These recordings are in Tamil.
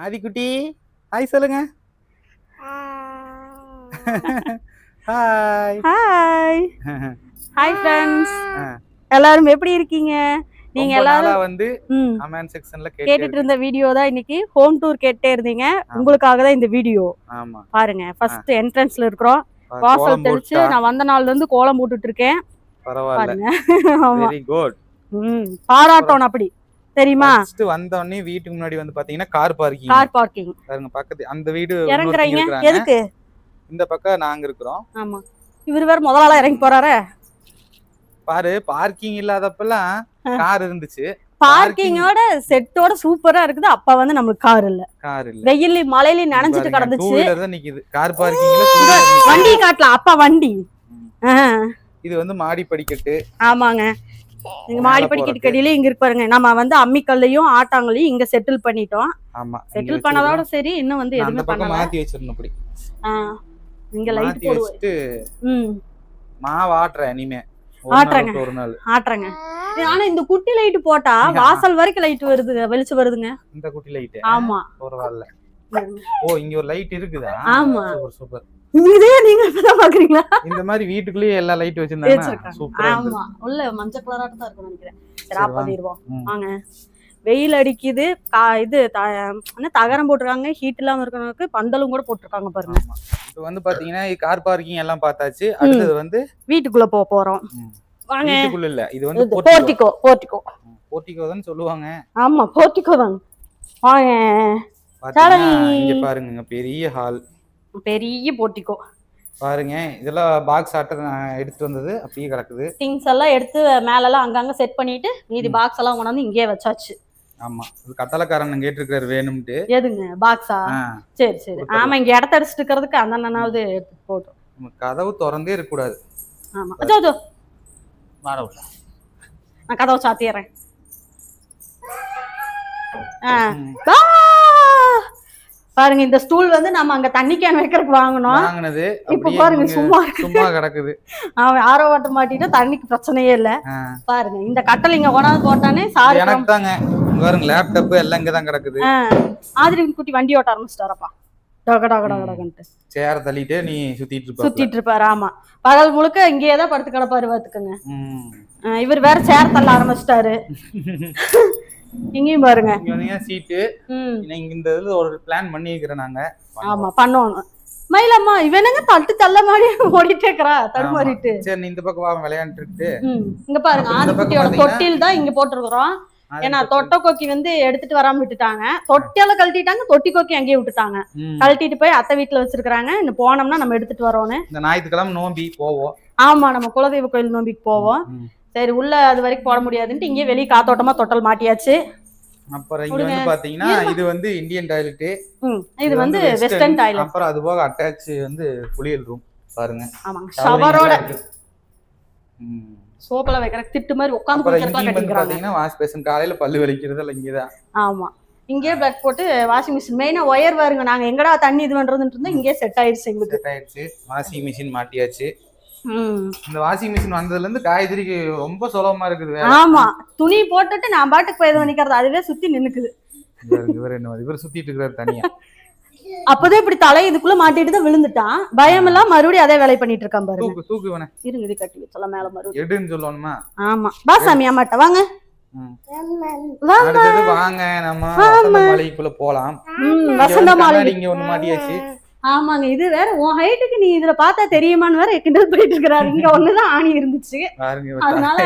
ஆதிக்குட்டி ஹாய் சொல்லுங்க. ஹாய் ஹாய் ஹாய் ஃப்ரெண்ட்ஸ், எல்லாரும் எப்படி இருக்கீங்க? நீங்க எல்லாரும் வந்து கமெண்ட் செக்ஷன்ல கேட்டுட்டு இருந்த வீடியோ தான் இன்னைக்கு ஹோம் டூர் கேட்டே இருந்தீங்க. உங்களுக்காக தான் இந்த வீடியோ. ஆமா பாருங்க, ஃபர்ஸ்ட் என்ட்ரன்ஸ்ல இருக்கிறோம். வாசல் தெளிச்சு நான் வந்த நாள்ல இருந்து கோலம் போட்டுட்டு இருக்கேன். பரவாயில்ல, வெரி குட். பாராட்டணும் அப்படி தெரியுமா? ஃபர்ஸ்ட் வந்த உடனே வீட்டுக்கு முன்னாடி வந்து பாத்தீங்கன்னா கார் பார்க்கிங் பாருங்க. பக்கத்து அந்த வீடு இறங்குறீங்க எதுக்கு? இந்த பக்கம் நாங்க இருக்கிறோம். ஆமா, இவர் வேற முதல்ல இறங்கி போறாரு பாரு. பார்க்கிங் இல்லாதப்பெல்லாம் கார் இருந்துச்சு. பார்க்கிங்கோட செட்டோட சூப்பரா இருக்குது. அப்ப வந்து நமக்கு கார் இல்ல, வெயில்ல மழையில நனைஞ்சிட்டு கிடந்துச்சு. நிக்குது கார் பார்க்கிங்ல. வண்டி காட்டலாம் அப்பா வண்டி. இது வந்து மாடி படிக்கட்டு. ஆமாங்க, இங்க மாடி படிக்கட்டு கடியில இங்க இருக்கு பாருங்க. நம்ம வந்து அம்மிக்கல்லையும் ஆட்டாங்கல்லையும் இங்க செட்டில் பண்ணிட்டோம். ஆமா, செட்டில் பண்ணதோட சரி, இன்னும் வந்து எதுவுமே பண்ணல. மாத்தி வச்சிரணும் அப்படி. இங்க லைட் போடுவோம். மாவு ஆட்றேன் இனிமே ஒரு நாள் ஆட்றேங்க. ஆனா இந்த குட்டி லைட் போட்டா வாசல் வரைக்கும் லைட் வருது, வெளிச்சம் வருதுங்க. இந்த குட்டி லைட். ஆமா, பரவாயில்ல. ஓ, இங்க ஒரு லைட் இருக்குதா? ஆமா, சூப்பர் சூப்பர். இதே நீங்க இப்பதான் பாக்குறீங்களா? இந்த மாதிரி வீட்டுக்குள்ளேயே எல்லா லைட் வச்சிருந்தாங்க. சூப்பரா. ஆமா, உள்ள மஞ்சள் கலராட்ட தான் இருக்கும் நினைக்கிறேன். சரி, ஆஃப் பண்ணிடுவோம் வாங்க. வெயில் அடிக்குது. இது தகரம் போட்டுருக்காங்க. ஹீட் இல்லாம இருக்கிறவங்களுக்கு பந்தலும் கூட போட்டுருக்காங்க பாருங்க. இப்போ வந்து பாத்தீங்கன்னா கார் பார்க்கிங் எல்லாம் பார்த்தாச்சு. அடுத்து வந்து வீட்டுக்குள்ள போறோம் வாங்க. வீட்டுக்குள்ள இல்ல, இது வந்து போர்ட்டிகோ. போர்ட்டிகோ தான் சொல்லுவாங்க. ஆமா, போர்ட்டிகோ தான். வாங்க, இங்க பாருங்க, பெரிய ஹால், பெரிய போர்ட்டிகோ பாருங்க. இதெல்லாம் பாக்ஸ் ஆட்டர் நான் எடுத்துட்டு வந்தது அப்படியே கிடக்குது. திங்ஸ் எல்லாம் எடுத்து மேல எல்லாம் அங்கங்க செட் பண்ணிட்டு மீதி பாக்ஸ் எல்லாம் கொண்டாந்து இங்கே வச்சாச்சு. ஆமா, இது கட்டளக்காரன் கேட்டிருக்காரு வேணும்ட்டு. எதுங்க பாக்ஸா? சரி. ஆமா, இங்க இடத்த அடிச்சிட்டு இருக்கிறதுக்கு அந்த அண்ணனாவது போட்டோம். கதவு திறந்தே இருக்க கூடாது. ஆமா, அதோ நான் கதவை சாத்திடுறேன். பாருங்க, இந்த ஸ்டூல் வந்து நம்ம அங்க தண்ணி கேன் வைக்கிறதுக்கு வாங்கினது. இப்ப பாருங்க சும்மா கிடக்குது. அவன் ஆரோ வாட்ட மாட்டிட்டு தண்ணிக்கு பிரச்சனையே இல்ல. பாருங்க, இந்த கட்டல் இங்க கொண்டாந்து போட்டானே சாரி எனக்கு தாங்க. பாருங்க, லேப்டாப் எல்லாம் இங்கதான் கிடக்குது. ஆதிரி குட்டி வண்டி ஓட்ட ஆரம்பிச்சிட்டாரப்பா. சேர் தள்ளிட்டு நீ சுத்திட்டு இருப்பாரு. ஆமா, பகல் முழுக்க இங்கேயேதான் படுத்து கிடப்பாரு பாத்துக்கங்க. இவர் வேற சேர் தள்ள ஆரம்பிச்சிட்டாரு. இங்கேயும் பாருங்க சீட்டு. இந்த இதுல ஒரு பிளான் பண்ணிக்கிறேன் நாங்க. ஆமா, பண்ணுவோம். மயிலம்மா இவனுங்க தள்ள மாதிரி ஓடிட்டே இருக்கறா, தடுமாறிட்டு. சரி, நீ இந்த பக்கம் வா, விளையாண்டு இருக்கு. இங்க பாருங்க, ஆதிக்குட்டியோட தொட்டில் தான் இங்க போட்டுருக்கோம். ஏன்னா தொட்டை கோக்கி வந்து எடுத்துட்டு வராம விட்டுட்டாங்க. தொட்டியால கழட்டிட்டாங்க, தொட்டி கோக்கி அங்கேயே விட்டுட்டாங்க. கழட்டிட்டு போய் அத்தை வீட்டுல வச்சிருக்காங்க. இன்னும் போனோம்னா நம்ம எடுத்துட்டு வரோன்னு. இந்த ஞாயிற்றுக்கிழமை நோம்பி போவோம். ஆமா, நம்ம குலதெய்வ கோயில் நோம்பிக்கு போவோம். சரி, உள்ள அது வரைக்கும் போட முடியாதுன்ட்டு இங்கே வெளியே காத்தோட்டமா தொட்டல் மாட்டியாச்சு. அப்புறம் இங்க வந்து பாத்தீங்கன்னா இது வந்து இந்தியன் டாய்லெட், இது வந்து வெஸ்டர்ன் டாய்லெட். அப்புறம் அது போக அட்டாச் வந்து குளியல் ரூம் பாருங்க. ஆமாங்க, ஷவரோட சோப்ல வைக்கிற திட்டு மாதிரி உட்கார்ந்து குளிக்கிறதா கட்டிக்கிறாங்க. பாத்தீங்கன்னா வாஷ் பேஷன், காலையில பல்லு வலிக்கிறதெல்லாம் இங்கதான். ஆமா, இங்கே பிளக் போட்டு வாஷிங் மிஷின் மெயினா ஒயர் பாருங்க. நாங்க எங்கடா தண்ணி இது பண்றதுன்னு இருந்தா இங்கே செட் ஆயிடுச்சு. எங்களுக்கு செட் ஆயிடுச்சு. வாஷிங் மிஷின் மாட்டியாச்சு. இந்த வாஷிங் மிஷின் வந்ததுல இருந்து காய்கறிக்கு ரொம்ப சுலபமா இருக்குது. ஆமா, துணி போட்டுட்டு நான் பாட்டுக்கு போய் பண்ணிக்கிறது, அதுவே சுத்தி நின்னுக்குது. இவர் சுத்திட்டு இருக்காரு தனியா. அப்பதான் இப்படி தலை இதுக்குள்ள மாட்டிட்டு தான் விழுந்துட்டான். பயம் எல்லாம் மறுபடியும் அதே வேலை பண்ணிட்டு இருக்கான் பாருங்க. தூக்கு வேணா, இருங்க இது கட்டி வச்சலாம் மேல மறுபடியும் எடுன்னு சொல்லணுமா? ஆமா, பா சாமி அம்மாட்ட வாங்க. அடுத்தது வாங்க நம்ம வசந்த மாளிகைக்குள்ள போலாம். வசந்த மாளிகை இங்க ஒண்ணு மாட்டியாச்சு. ஆமாங்க, இது வேற உன் ஹைட்டுக்கு நீ இதுல பார்த்தா தெரியுமான்னு வேற கிண்டல் பண்ணிட்டு இருக்கிறாரு. இங்க ஒண்ணுதான் ஆணி இருந்துச்சு, அதனால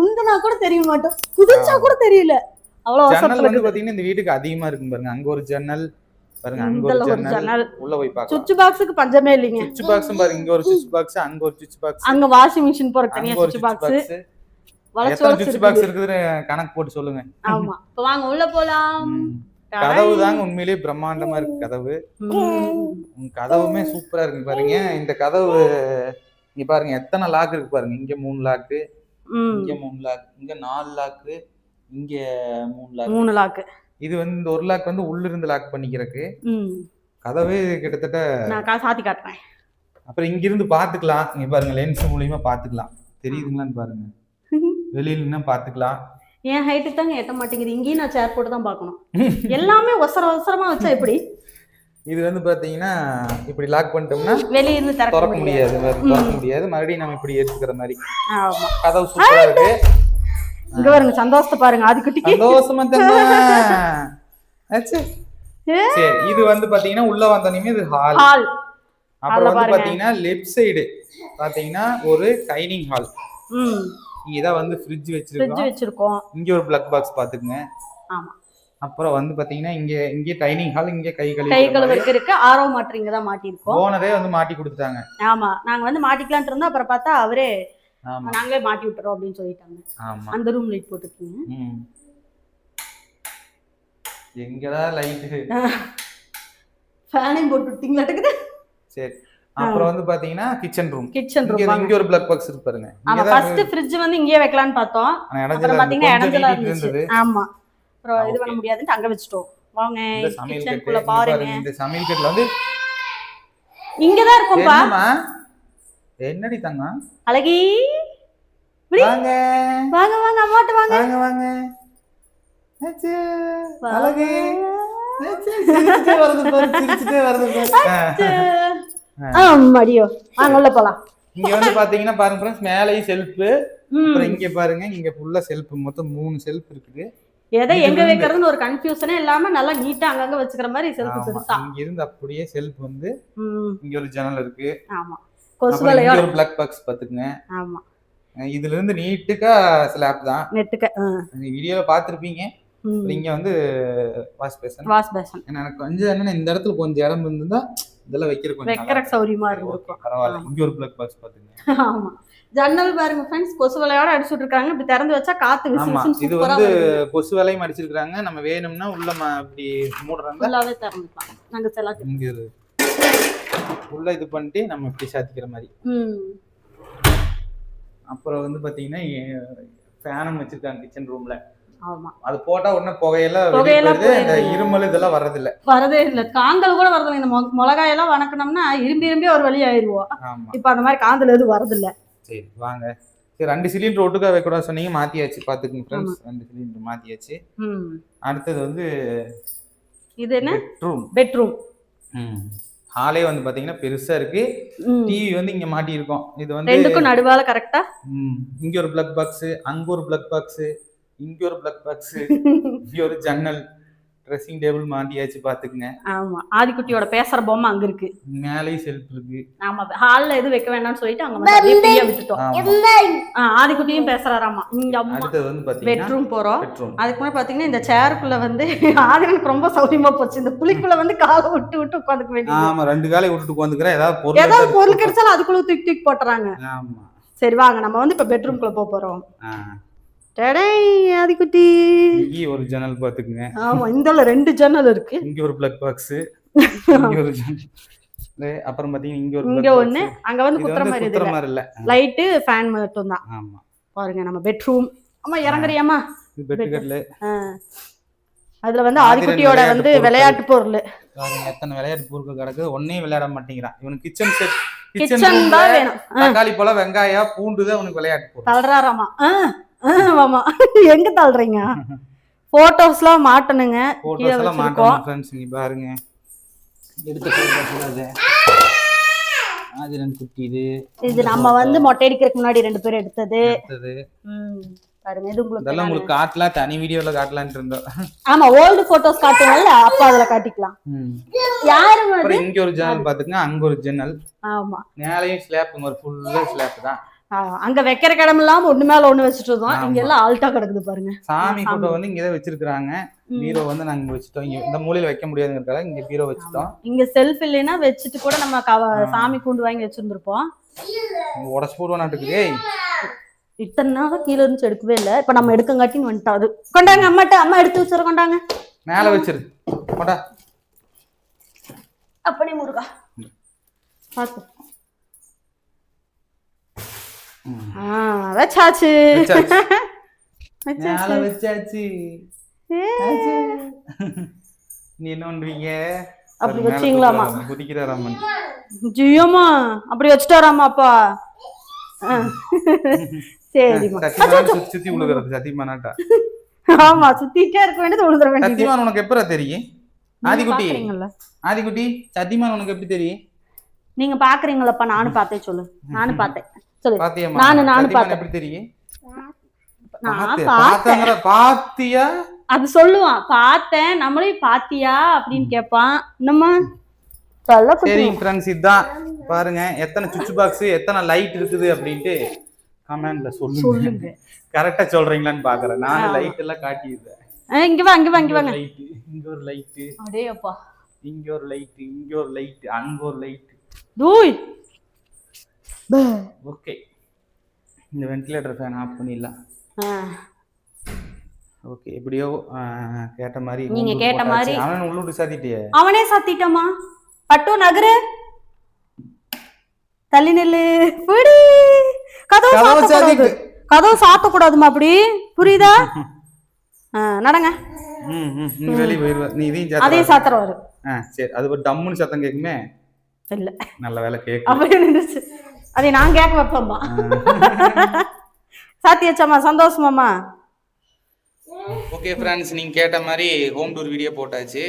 உந்தனா கூட தெரிய மாட்டோம், குதிச்சா கூட தெரியல. அவ்வளவு ஜன்னல் வந்து பாத்தீங்கன்னா இந்த வீட்டுக்கு அதிகமா இருக்கும் பாருங்க. அங்க ஒரு ஜன்னல் பாருங்க, அங்க ஒரு ஜன்னல். உள்ள போய் பாக்கலாம். சுவிட்ச் பாக்ஸ்க்கு பஞ்சமே இல்லைங்க. சுவிட்ச் பாக்ஸ் பாருங்க, இங்க ஒரு சுவிட்ச் பாக்ஸ், அங்க ஒரு சுவிட்ச் பாக்ஸ், அங்க வாஷிங் மிஷின் போறதுக்கு தனியா சுவிட்ச் பாக்ஸ். எத்தனை சுவிட்ச் பாக்ஸ் இருக்குதுன்னு கணக்கு போட்டு சொல்லுங்க. ஆமா, இப்ப வாங்க உள்ள போலாம். கதவு தாங்க உண்மையிலேயே பிரம்மாண்டமா இருக்கு. கதவுமே சூப்பரா இருக்கு பாருங்க. இந்த கதவு இங்க பாருங்க எத்தனை லாக் இருக்கு பாருங்க. இங்க 3 லாக்கு, இங்க 3 லாக், இங்க 4 லாக்கு, இங்க 3 லாக். இது வந்து இந்த ஒரு லாக் வந்து உள்ள இருந்து லாக் பண்ணிக்கிறதுக்கு. கதவே கிட்டத்தட்ட நான் சாத்தி காட்டுறேன். அப்புறம் இங்க இருந்து பாத்துக்கலாம். இங்க பாருங்க லென்ஸ் மூலியமா பாத்துக்கலாம். தெரியுதுங்களான்னு பாருங்க. வெளியில நின்னு பாத்துக்கலாம். என் ஹைட்டுக்கு தாங்க எட்ட மாட்டேங்குது. இங்கேயும் நான் சேர் போட்டு தான் பார்க்கணும். எல்லாமே அவசரமா வச்சா எப்படி? இது வந்து பாத்தீங்கன்னா இப்படி லாக் பண்ணிட்டோம்னா வெளிய இருந்து திறக்க முடியாது. திறக்க முடியாது. மறுபடியும் நம்ம இப்படி எடுத்துக்கிற மாதிரி. ஆமா. கதவு சூப்பரா இருக்கு. இங்க பாருங்க, சந்தோஷத்தை பாருங்க ஆதிக்குட்டிக்கு. சந்தோஷமா தந்தா. அச்சே. சரி, இது வந்து பாத்தீங்கன்னா உள்ள வந்தனமே இது ஹால். அப்புறம் வந்து பாத்தீங்கன்னா லெஃப்ட் சைடு பாத்தீங்கன்னா ஒரு டைனிங் ஹால். இங்க தான் வந்து ஃப்ரிட்ஜ் வச்சிருக்கோம். இங்க ஒரு பிளக் பாக்ஸ் பாத்துக்கங்க. ஆமா. அப்புறம் வந்து பாத்தீங்கன்னா இங்க டைனிங் ஹால், இங்க கை கழுவுறதுக்கு இருக்கு. ஆரோ மாட்டர் இங்க தான் மாட்டி இருக்கோம். ஓனரே வந்து மாட்டி கொடுத்துட்டாங்க. ஆமா, நாங்க வந்து மாட்டிக்கலாம்னு இருந்தோம். அப்புறம் பார்த்தா அவரே நாங்களே மாட்டி விட்டுறோம் அப்படின்னு சொல்லிட்டாங்க. ஆமா, அந்த ரூம் லைட் போட்டுருக்கீங்க. எங்கடா லைட்? ஃபேனையும் போட்டு விட்டீங்களாட்டுக்குது. சரி, அப்புறம் வந்து பாத்தீங்கன்னா கிச்சன் ரூம். இங்க ஒரு பிளக் பாக்ஸ் இருக்கு பாருங்க. ஆமா, ஃபர்ஸ்ட் ஃப்ரிட்ஜ் வந்து இங்கேயே வைக்கலாம்னு பார்த்தோம். அப்புறம் பாத்தீங்கன்னா இடத்துல இருந்துச்சு. ஆமா, அப்புறம் இது பண்ண முடியாதுன்னு அங்க வச்சிட்டோம். வாங்க கிச்சனுக்குள்ள பாருங்க. இந்த சமையல் கட்டுல வந்து இங்க தான் இருக்கும்பா. என்னடி தங்கம்? அழகி வாங்க வாங்க வாங்க, அம்மாட்ட வாங்க. வாங்க வாங்க. அச்சே அழகி. அச்சே சிரிச்சிட்டே வருது பாரு, சிரிச்சிட்டே வருது பாரு. மடியோ வாங்க உள்ள போலாம். இங்க வந்து பாத்தீங்கன்னா பாருங்க फ्रेंड्स, மேலேயும் செல்ஃப். அப்புறம் இங்க பாருங்க, இங்க ஃபுல்லா செல்ஃப். மொத்தம் 3 செல்ஃப் இருக்குது. எதை எங்க வைக்கிறதுன்னு ஒரு கன்ஃபியூஷனே இல்லாம நல்லா நீட்டா அங்கங்க வச்சுக்கிற மாதிரி செல்ஃப் பெருசா. இங்க இருந்து அப்படியே செல்ஃப் வந்து இங்க ஒரு ஜன்னல் இருக்கு. ஆமா, கொசுவலையோட ஒரு பிளக் பாக்ஸ் பாத்துக்கங்க. ஆமா, இதுல இருந்து நீட்டுக்கா ஸ்லாப் தான். நெட்டுக்க வீடியோல பாத்திருப்பீங்க. இங்க வந்து வாஷ் பேசன். எனக்கு கொஞ்சம் என்னன்னா இந்த இடத்துல கொஞ்சம் இடம் இருந்திருந்தா இதெல்லாம் வைக்கிற சௌரியமா இருக்கும். பரவாயில்ல. இங்க ஒரு பிளக் பாக்ஸ் பாத்துங்க. ஆமா, ஜன்னல் பாருங்க फ्रेंड्स, கொசு வலையோட அடிச்சிட்டு இருக்காங்க. இப்படி திறந்து வச்சா காத்து விசில் இது வந்து கொசு வலையும் அடிச்சிருக்காங்க. நம்ம வேணும்னா உள்ள இப்படி மூடுறாங்க, ஃபுல்லாவே திறந்துக்கலாம். நாங்க செல்லாத்து இங்க உள்ள இது பண்ணிட்டு நம்ம இப்படி சாத்திக்கிற மாதிரி. அப்புறம் வந்து பாத்தீங்கன்னா ஃபேனும் வச்சிருக்காங்க கிச்சன் ரூம்ல. ஆமா, அது போட்டா உடனே புகையெல்லாம் இந்த இருமல் இதெல்லாம் வரதே இல்ல. காந்தல் கூட வரதில்லை. இந்த மிளகாயெல்லாம் வணக்கணும்னா இரும்பி ஒரு வழி ஆயிடுவோம். இப்ப அந்த மாதிரி காந்தல் எதுவும் வரதில்லை. சரி வாங்க. சரி, 2 சிலிண்டர் ஒட்டுக்கா வைக்கூடாது சொன்னீங்க, மாத்தியாச்சு. பாத்துக்கங்க ஃப்ரெண்ட்ஸ், 2 சிலிண்டர் மாத்தியாச்சு. அடுத்தது வந்து இது என்ன? பெட்ரூம். ஹாலே வந்து பாத்தீங்கன்னா பெருசா இருக்கு. டிவி வந்து இங்க மாட்டி இருக்கோம். இது வந்து ரெண்டுக்கும் நடுவால கரெக்ட்டா இங்க ஒரு பிளக் பாக்ஸ், அங்க ஒரு பிளக் பாக்ஸ், இங்க ஒரு பிளக் பாக்ஸ், இங்க ஒரு ஜன்னல், ட்ரெஸ்ஸிங் டேபிள் மாட்டியாச்சு. பாத்துக்கங்க. ஆமா, ஆதிக்குட்டியோட பேசுற பொம்மை அங்க இருக்கு. மேலேயும் செல்ஃப் இருக்கு. ஆமா, ஹால்ல எது வைக்க வேண்டாம்னு சொல்லிட்டு அங்க வந்து அப்படியே விட்டுட்டோம். ஆதிக்குட்டியும் பேசுறாராமா. இங்க அடுத்து வந்து பாத்தீங்கன்னா பெட்ரூம் போறோம். அதுக்கு முன்னாடி பாத்தீங்கன்னா இந்த சேருக்குள்ள வந்து ஆதிக்கு ரொம்ப சௌரியமா போச்சு. இந்த புளிக்குள்ள வந்து காலை விட்டு உட்காந்துக்க வேண்டியது. ஆமா, 2 காலை விட்டுட்டு உட்காந்துக்கிறேன். ஏதாவது பொருள் கிடைச்சாலும் அதுக்குள்ள தூக்கி போட்டுறாங்க. ஆமா, சரி வாங்க நம்ம வந்து இப்ப பெட்ரூம்குள்ள போறோம். ஆதிக்குட்டி இங்க ஒரு ஜன்னல் பாத்துக்குங்க. ஆமா, இந்தல 2 ஜன்னல் இருக்கு. இங்க ஒரு பிளக் பாக்ஸ், இங்க ஒரு ஜன்னல். அப்புறம் பாத்தீங்கன்னா இங்க ஒண்ணு, அங்க வந்து குத்துற மாதிரி இல்ல, லைட் ஃபேன் மட்டும் தான். ஆமா, பாருங்க நம்ம பெட்ரூம். அம்மா இறங்குறியாமா? இது பெட் கட்ல. அதுல வந்து ஆதிக்குட்டியோட வந்து விளையாட்டு பொருள் பாருங்க. எத்தனை விளையாட்டு பொருட்கள் கிடக்குது. ஒண்ணே விளையாட மாட்டேங்கிறான். இவனுக்கு கிச்சன் செட், கிச்சன் தான் வேணும். தக்காளி பழம், வெங்காயம், பூண்டு தான் இவனுக்கு விளையாட்டு பொருள். தள்ளுறாராமா. ஆமா, எங்க தள்ளுறீங்க? போட்டோஸ்லாம் மாட்டணுங்க. போட்டோஸ்லாம் மாட்டணும் फ्रेंड्स. இங்க பாருங்க, எடுத்து போட்டோஸ். அது ரெண்டு குட்டி. இது நம்ம வந்து மொட்டை அடிக்கிறதுக்கு முன்னாடி 2 பேர் எடுத்தது. பாருங்க, இது உங்களுக்கு காட்டலாம், தனி வீடியோல காட்டலாம்னு இருந்தோம். ஆமா, ஓல்ட் போட்டோஸ் காட்டுவல்ல, அப்ப அதுல காட்டிக்கலாம். யாரு அப்புறம் இங்க ஒரு ஜன்னல் பாத்துங்க, அங்க ஒரு ஜன்னல். ஆமா, மேலேயும் ஸ்லாப், ஒரு ஃபுல்லா ஸ்லாப் தான். அங்க வைக்கிற இடம் இல்லாம ஒண்ணு மேல ஒண்ணு வச்சுட்டு இருக்கோம். இங்க எல்லாம் ஆல்ட்டா கிடக்குது பாருங்க. சாமி போட்டோ வந்து இங்கதான் வச்சிருக்காங்க. பீரோ வந்து நாங்க வச்சுட்டோம். இந்த மூலையில வைக்க முடியாதுங்கிறதால இங்க பீரோ வச்சுட்டோம். இங்க செல்ஃப் இல்லைன்னா வச்சுட்டு கூட நம்ம சாமி கூண்டு வாங்கி வச்சிருந்திருப்போம். உடச்சு போடுவானாட்டுக்கு. இத்தனை நாள் கீழே இருந்து எடுக்கவே இல்லை. இப்ப நம்ம எடுக்கங்காட்டின்னு வந்துட்டாது. கொண்டாங்க அம்மாட்ட, அம்மா எடுத்து வச்சிட கொண்டாங்க. மேல வச்சிரு கொண்டா. அப்படி முருகா பாத்து. வச்சாச்சு. வச்சாச்சு. நீ என்ன பண்றீங்க? அப்படி வச்சீங்களாமா? குதிக்கிறாராமன். ஜியோமா அப்படி வச்சுட்டாராமாப்பா. சரிம்மா, சுத்தி விழுகிறது சத்தியமானாட்டா. ஆமா சுத்திட்டே இருக்க வேண்டியது விழுந்துட வேண்டியது. சத்தியமான் உனக்கு எப்பரா தெரியும்? ஆதிக்குட்டி பாக்குறீங்கல்ல, ஆதிக்குட்டி சத்தியமான் உனக்கு எப்படி தெரியும்? நீங்க பாக்குறீங்களப்பா, நானும் பார்த்தேன். சொல்லு. நானும் பார்த்தேன். சொல்லு. பாத்தியம்மா? நானும் சத்தியமான் பார்த்தேன். எப்படி தெரியும்? நான் பாத்தங்கற பாத்தியா? அது சொல்லுவான், பார்த்தேன். நம்மளே பாத்தியா அப்படின்னு கேட்பான். என்னம்மா சொல்ல. சரி ஃப்ரெண்ட்ஸ், இதுதான் பாருங்க எத்தனை சுவிட்ச் பாக்ஸ் எத்தனை லைட் இருக்குது அப்படின்ட்டு கமெண்ட்ல சொல்லுங்க. கரெக்டா சொல்றீங்களான்னு பாக்குறேன். நான் லைட் எல்லாம் காட்டிடுறேன். இங்க வா, இங்க வா, இங்க வாங்க. இங்க ஒரு லைட், அடே அப்பா, இங்க ஒரு லைட், இங்க ஒரு லைட், அங்க ஒரு லைட். டூய். ஓகே, இந்த வென்டிலேட்டர் ஃபேன் ஆஃப் பண்ணிடலாம். ஓகே, எப்படியோ கேட்ட மாதிரி நீங்க கேட்ட மாதிரி அவன் உள்ளூர் சாத்திட்டியே. அவனே சாத்திட்டமா? பட்டு நகரு தள்ளி நெல்லு புடி. கதவு சாத்த கூடாதுமா, அப்படி புரியுதா? நடங்க. நீ வெளிய போயிடுவ. நீ இதையும் அதையும் சாத்துறவாரு. சரி, அது ஒரு டம்முன்னு சத்தம் கேக்குமே. இல்ல, நல்ல வேலை கேக்கு. அப்படியே நின்றுச்சு. அதை நான் கேட்க வைப்பேம்மா. சாத்தியாச்சாம்மா? சந்தோஷமாம்மா? ஓகே ஃப்ரெண்ட்ஸ், நீங்கள் கேட்ட மாதிரி ஹோம் டூர் வீடியோ போட்டாச்சு.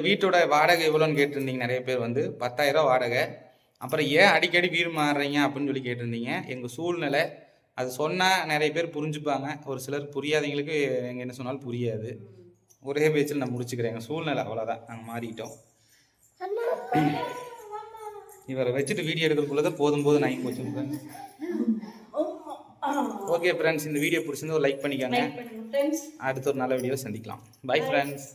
வீட்டோட வாடகை எவ்வளோன்னு கேட்டிருந்தீங்க நிறைய பேர். வந்து 10,000 வாடகை. அப்புறம் ஏன் அடிக்கடி வீடு மாறுறீங்க அப்படின்னு சொல்லி கேட்டிருந்தீங்க. எங்கள் சூழ்நிலை அது சொன்னால் நிறைய பேர் புரிஞ்சுப்பாங்க. ஒரு சிலருக்கு புரியாதவங்களுக்கு எங்கள் என்ன சொன்னாலும் புரியாது. ஒரே பேச்சில் நான் முடிச்சுக்கிறேன். எங்கள் சூழ்நிலை அவ்வளோதான், நாங்கள் மாறிட்டோம். இவரை வச்சுட்டு வீடியோ எடுக்கிறதுக்குள்ளதான் போதும் நான் இங்கே வச்சுருக்கேன். ஓகே ஃப்ரெண்ட்ஸ், இந்த வீடியோ பிடிச்சிருந்தா ஒரு லைக் பண்ணிக்கோங்க. அடுத்த ஒரு நல்ல வீடியோ சந்திக்கலாம். Bye friends.